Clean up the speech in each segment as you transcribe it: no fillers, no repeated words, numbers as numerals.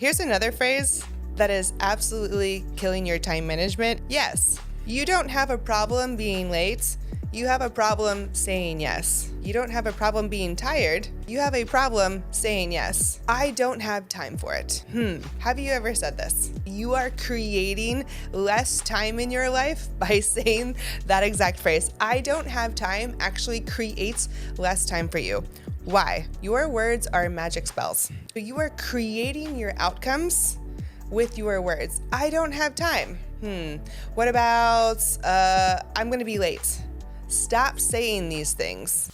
Here's another phrase that is absolutely killing your time management. Yes, you don't have a problem being late. You have a problem saying yes. You don't have a problem being tired. You have a problem saying yes. I don't have time for it. Have you ever said this? You are creating less time in your life by saying that exact phrase. I don't have time actually creates less time for you. Why? Your words are magic spells. You are creating your outcomes with your words. I don't have time. What about, I'm gonna be late? Stop saying these things.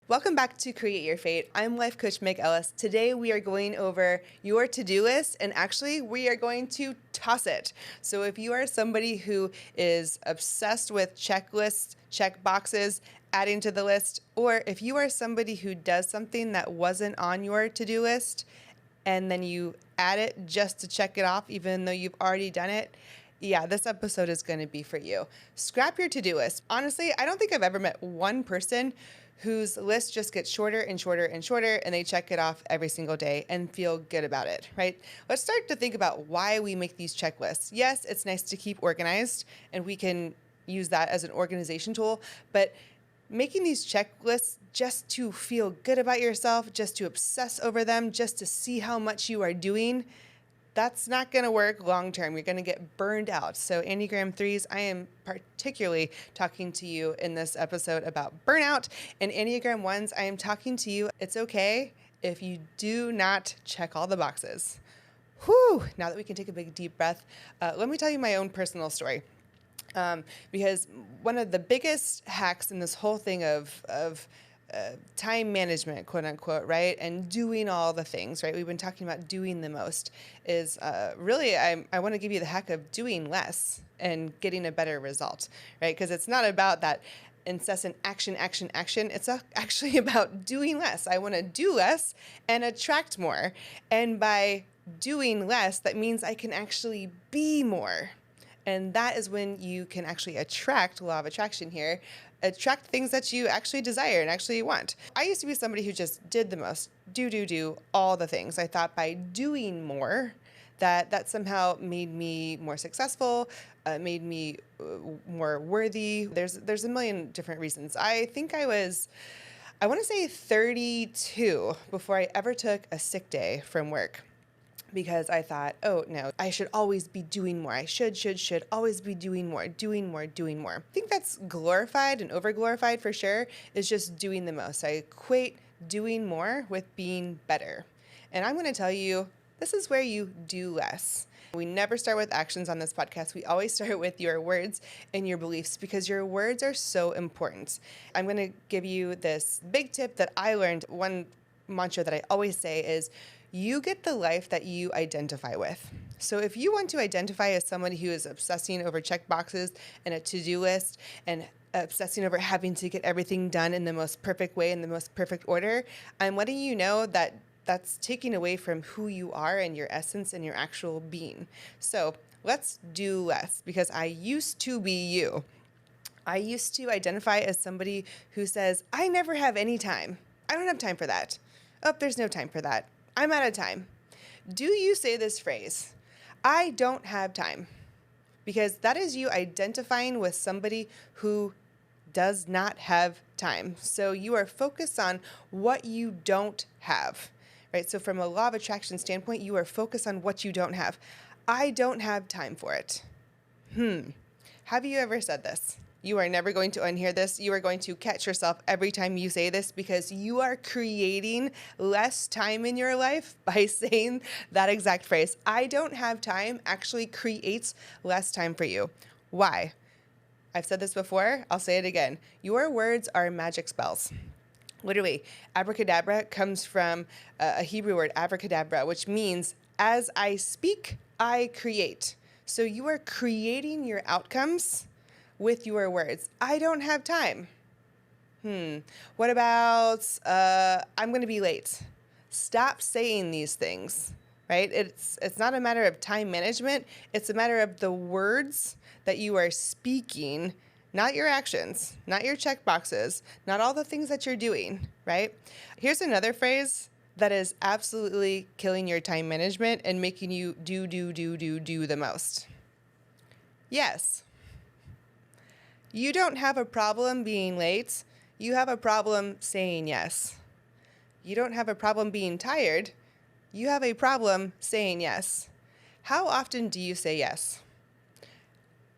Welcome back to Create Your Fate. I'm Life Coach Meg Ellis. Today we are going over your to-do list, and actually we are going to toss it. So if you are somebody who is obsessed with checklists, check boxes, adding to the list, or if you are somebody who does something that wasn't on your to-do list and then you add it just to check it off even though you've already done it, yeah, this episode is going to be for you. Scrap your to-do list. Honestly, I don't think I've ever met one person whose list just gets shorter and shorter and shorter, and they check it off every single day and feel good about it, right? Let's start to think about why we make these checklists. Yes, it's nice to keep organized, and we can use that as an organization tool, but making these checklists just to feel good about yourself, just to obsess over them, just to see how much you are doing, that's not going to work long term. You're going to get burned out. So Enneagram 3s, I am particularly talking to you in this episode about burnout. And Enneagram 1s, I am talking to you. It's okay if you do not check all the boxes. Whew, now that we can take a big deep breath, let me tell you my own personal story. Because one of the biggest hacks in this whole thing of time management, quote unquote, right? And doing all the things, right? We've been talking about doing the most is really, I want to give you the hack of doing less and getting a better result, right? Because it's not about that incessant action. It's actually about doing less. I want to do less and attract more. And by doing less, that means I can actually be more. And that is when you can actually attract, law of attraction here, attract things that you actually desire and actually want. I used to be somebody who just did the most, do all the things. I thought by doing more, that somehow made me more successful, made me more worthy. There's a million different reasons. I think I want to say 32 before I ever took a sick day from work. Because I thought, oh no, I should always be doing more. I should always be doing more. I think that's glorified and over-glorified for sure, is just doing the most. I equate doing more with being better. And I'm going to tell you, this is where you do less. We never start with actions on this podcast. We always start with your words and your beliefs because your words are so important. I'm going to give you this big tip that I learned. One mantra that I always say is, you get the life that you identify with. So if you want to identify as somebody who is obsessing over check boxes and a to-do list and obsessing over having to get everything done in the most perfect way, in the most perfect order, I'm letting you know that that's taking away from who you are and your essence and your actual being. So let's do less, because I used to be you. I used to identify as somebody who says, I never have any time. I don't have time for that. Oh, there's no time for that. I'm out of time. Do you say this phrase? I don't have time. Because that is you identifying with somebody who does not have time. So you are focused on what you don't have, right? So from a law of attraction standpoint, you are focused on what you don't have. I don't have time for it. Have you ever said this? You are never going to unhear this. You are going to catch yourself every time you say this because you are creating less time in your life by saying that exact phrase. I don't have time actually creates less time for you. Why? I've said this before. I'll say it again. Your words are magic spells. Literally, abracadabra comes from a Hebrew word, abracadabra, which means as I speak, I create. So you are creating your outcomes with your words. I don't have time. What about, I'm going to be late? Stop saying these things, right? It's not a matter of time management. It's a matter of the words that you are speaking not your actions, not your check boxes, not all the things that you're doing, right? Here's another phrase that is absolutely killing your time management and making you do the most. Yes. You don't have a problem being late. You have a problem saying yes. You don't have a problem being tired. You have a problem saying yes. How often do you say yes?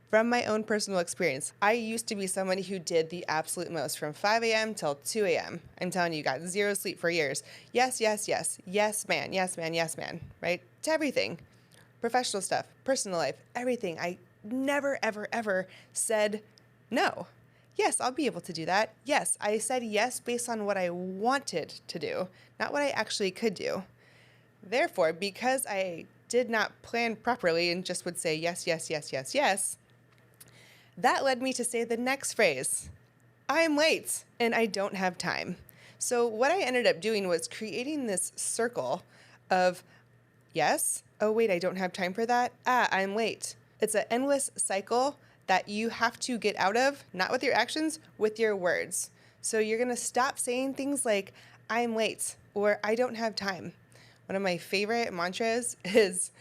From my own personal experience, I used to be somebody who did the absolute most from 5 a.m. till 2 a.m. I'm telling you, got zero sleep for years. Yes, yes, yes. Yes, man. Yes, man. Yes, man. Right? To everything. Professional stuff, personal life, everything. I never, ever, ever said no. Yes, I'll be able to do that. Yes, I said yes based on what I wanted to do, not what I actually could do. Therefore, because I did not plan properly and just would say yes, yes, yes, yes, yes, that led me to say the next phrase, I'm late and I don't have time. So what I ended up doing was creating this circle of yes, oh wait, I don't have time for that. I'm late. It's an endless cycle that you have to get out of, not with your actions, with your words. So you're gonna stop saying things like, I'm late or I don't have time. One of my favorite mantras is,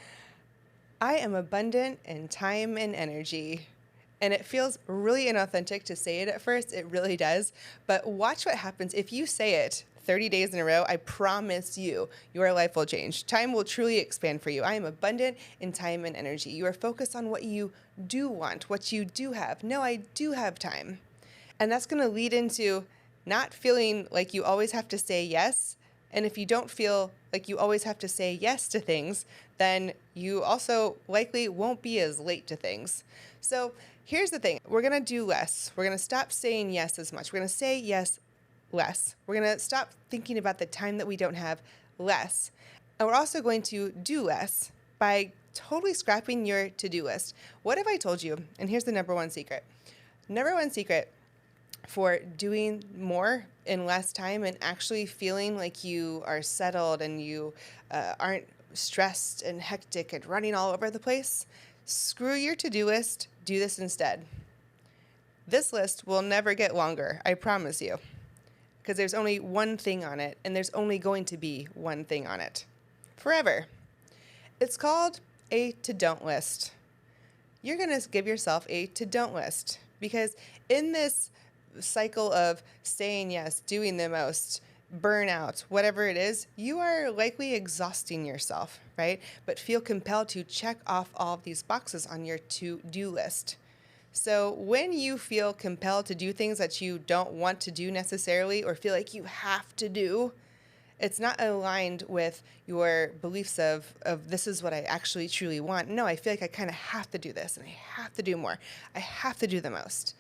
I am abundant in time and energy. And it feels really inauthentic to say it at first. It really does. But watch what happens if you say it 30 days in a row. I promise you, your life will change. Time will truly expand for you. I am abundant in time and energy. You are focused on what you do want, what you do have. No, I do have time. And that's going to lead into not feeling like you always have to say yes. And if you don't feel like you always have to say yes to things, then you also likely won't be as late to things. So here's the thing. We're going to do less. We're going to stop saying yes as much. We're going to say yes less. We're going to stop thinking about the time that we don't have less. And we're also going to do less by totally scrapping your to-do list. What if I told you, and here's the number one secret. Number one secret for doing more in less time and actually feeling like you are settled and you aren't stressed and hectic and running all over the place, screw your to-do list, do this instead. This list will never get longer, I promise you, because there's only one thing on it and there's only going to be one thing on it forever. It's called a to-don't list. You're going to give yourself a to-don't list because in this cycle of saying yes, doing the most, burnout, whatever it is, you are likely exhausting yourself, right? But feel compelled to check off all of these boxes on your to-do list. So when you feel compelled to do things that you don't want to do necessarily or feel like you have to do, it's not aligned with your beliefs of this is what I actually truly want. No, I feel like I kind of have to do this and I have to do more. I have to do the most.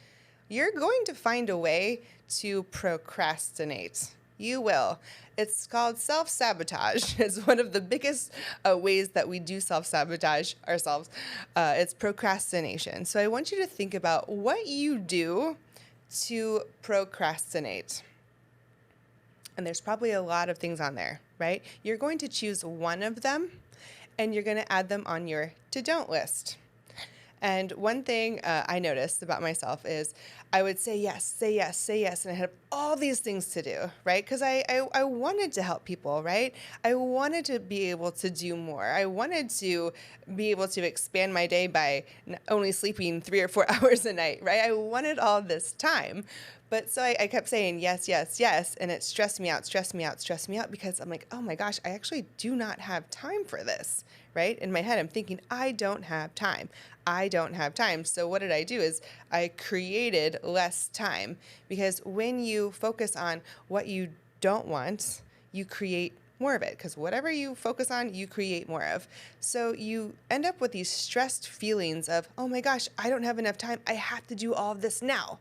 You're going to find a way to procrastinate. You will. It's called self-sabotage. It's one of the biggest ways that we do self-sabotage ourselves. It's procrastination. So I want you to think about what you do to procrastinate. And there's probably a lot of things on there, right? You're going to choose one of them and you're going to add them on your to-don't list. And one thing I noticed about myself is I would say yes, say yes, say yes, and I had all these things to do, right? Because I wanted to help people, right? I wanted to be able to do more. I wanted to be able to expand my day by only sleeping 3 or 4 hours a night, right? I wanted all this time. But so I kept saying yes, yes, yes, and it stressed me out, stressed me out, stressed me out because I'm like, oh my gosh, I actually do not have time for this, right? In my head, I'm thinking, I don't have time. I don't have time. So what did I do is I created less time because when you focus on what you don't want, you create more of it because whatever you focus on, you create more of. So you end up with these stressed feelings of, oh my gosh, I don't have enough time. I have to do all of this now.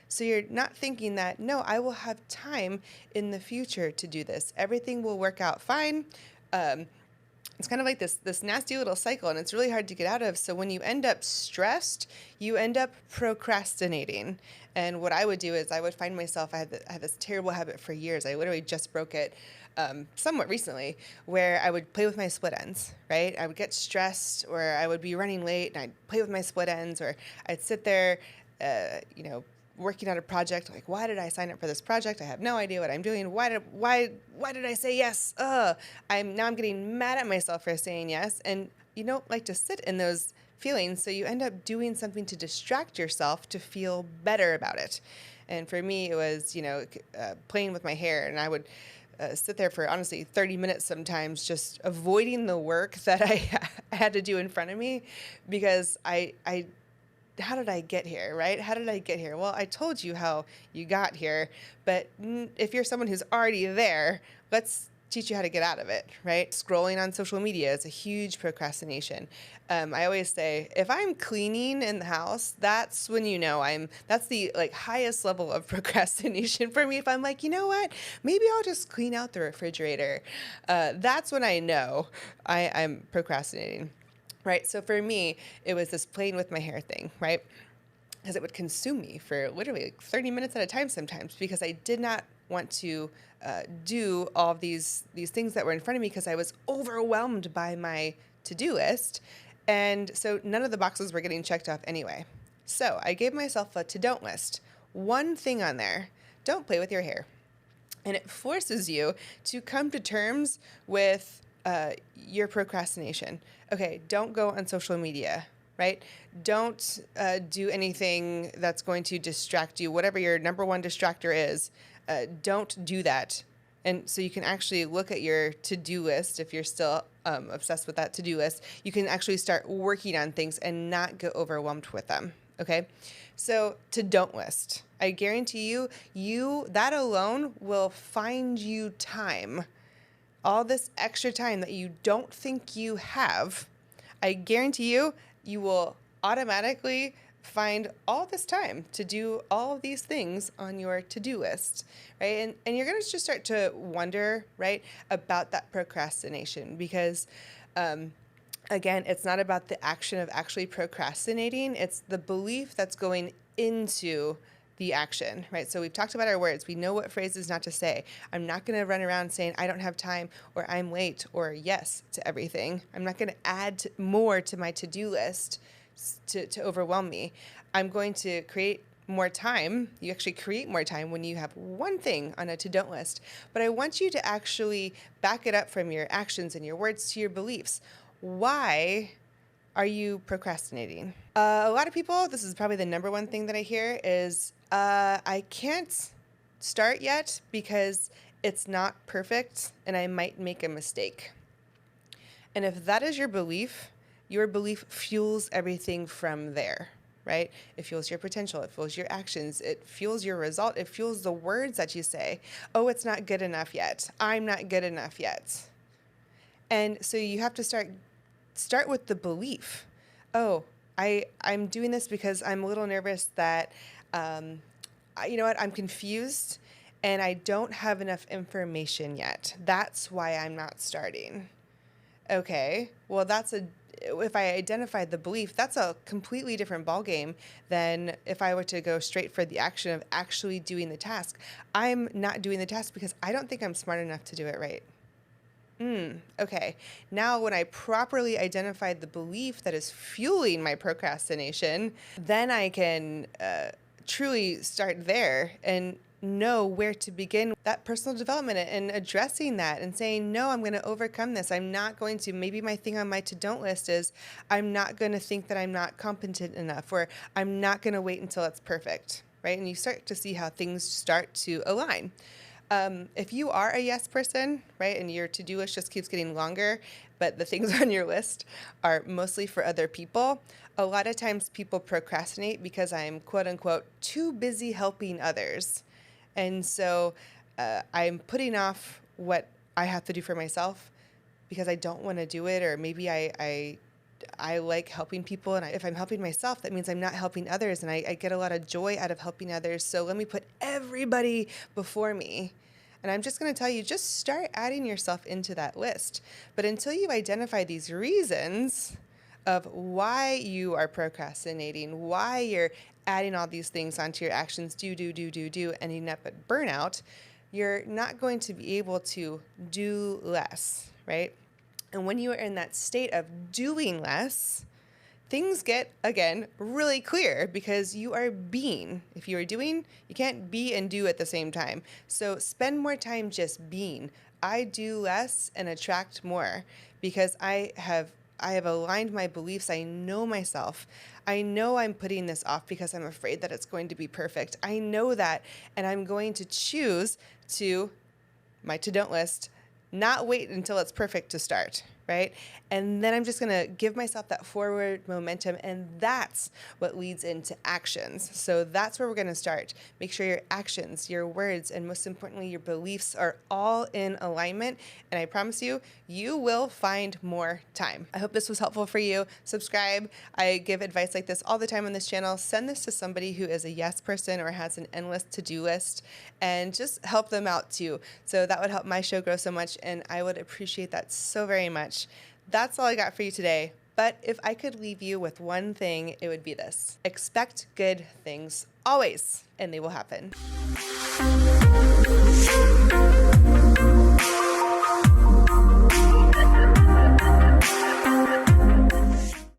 So you're not thinking that, no, I will have time in the future to do this. Everything will work out fine. It's kind of like this nasty little cycle, and it's really hard to get out of. So when you end up stressed, you end up procrastinating. And what I would do is I would find myself, I had this terrible habit for years. I literally just broke it somewhat recently, where I would play with my split ends, right? I would get stressed, or I would be running late, and I'd play with my split ends, or I'd sit there you know, working on a project, like, why did I sign up for this project? I have no idea what I'm doing. Why did I say yes? I'm getting mad at myself for saying yes. And you don't like to sit in those feelings, so you end up doing something to distract yourself to feel better about it. And for me, it was, playing with my hair, and I would sit there for honestly 30 minutes sometimes, just avoiding the work that I had to do in front of me, because I how did I get here, right? How did I get here? Well, I told you how you got here, but if you're someone who's already there, let's teach you how to get out of it, right? Scrolling on social media is a huge procrastination. I always say, if I'm cleaning in the house, that's when that's the highest level of procrastination for me. If I'm like, you know what, maybe I'll just clean out the refrigerator. That's when I know I'm procrastinating. Right. So for me, it was this playing with my hair thing, right? Because it would consume me for literally 30 minutes at a time sometimes, because I did not want to do all of these things that were in front of me, because I was overwhelmed by my to-do list. And so none of the boxes were getting checked off anyway. So I gave myself a to-don't list. One thing on there: don't play with your hair. And it forces you to come to terms with your procrastination. Okay, don't go on social media, right? Don't do anything that's going to distract you. Whatever your number one distractor is, don't do that. And so you can actually look at your to-do list. If you're still obsessed with that to-do list, you can actually start working on things and not get overwhelmed with them. Okay? So to-don't list. I guarantee you that alone will find you time. All this extra time that you don't think you have, I guarantee you will automatically find all this time to do all of these things on your to-do list, right? And you're going to just start to wonder, right, about that procrastination, because, again, it's not about the action of actually procrastinating. It's the belief that's going into the action, right? So we've talked about our words. We know what phrases not to say. I'm not going to run around saying I don't have time, or I'm late, or yes to everything. I'm not going to add more to my to-do list to overwhelm me. I'm going to create more time. You actually create more time when you have one thing on a to-don't list. But I want you to actually back it up from your actions and your words to your beliefs. Why are you procrastinating? A lot of people, this is probably the number one thing that I hear is, I can't start yet because it's not perfect and I might make a mistake. And if that is your belief fuels everything from there, right? It fuels your potential. It fuels your actions. It fuels your result. It fuels the words that you say. Oh, it's not good enough yet. I'm not good enough yet. And so you have to start with the belief. Oh, I'm doing this because I'm a little nervous that, you know what, I'm confused and I don't have enough information yet. That's why I'm not starting. Okay, well, if I identify the belief, that's a completely different ballgame than if I were to go straight for the action of actually doing the task. I'm not doing the task because I don't think I'm smart enough to do it right. Okay. Now, when I properly identified the belief that is fueling my procrastination, then I can truly start there and know where to begin that personal development and addressing that and saying, no, I'm going to overcome this. I'm not going to, maybe my thing on my to-don't list is I'm not going to think that I'm not competent enough, or I'm not going to wait until it's perfect, right? And you start to see how things start to align. If you are a yes person, right, and your to-do list just keeps getting longer, but the things on your list are mostly for other people, a lot of times people procrastinate because I'm, quote unquote, too busy helping others. And so I'm putting off what I have to do for myself because I don't want to do it, or maybe I like helping people, and if I'm helping myself, that means I'm not helping others, and I get a lot of joy out of helping others. So let me put everybody before me. And I'm just going to tell you, just start adding yourself into that list. But until you identify these reasons of why you are procrastinating, why you're adding all these things onto your actions, do, ending up at burnout, you're not going to be able to do less, right? And when you are in that state of doing less, things get, again, really clear because you are being. If you are doing, you can't be and do at the same time. So spend more time just being. I do less and attract more because I have aligned my beliefs. I know myself. I know I'm putting this off because I'm afraid that it's going to be perfect. I know that, and I'm going to choose to, my to-don't list, not wait until it's perfect to start, right? And then I'm just going to give myself that forward momentum, and that's what leads into actions. So that's where we're going to start. Make sure your actions, your words, and most importantly, your beliefs are all in alignment, and I promise you, you will find more time. I hope this was helpful for you. Subscribe. I give advice like this all the time on this channel. Send this to somebody who is a yes person or has an endless to-do list, and just help them out too. So that would help my show grow so much, and I would appreciate that so very much. That's all I got for you today. But if I could leave you with one thing, it would be this: expect good things always, and they will happen.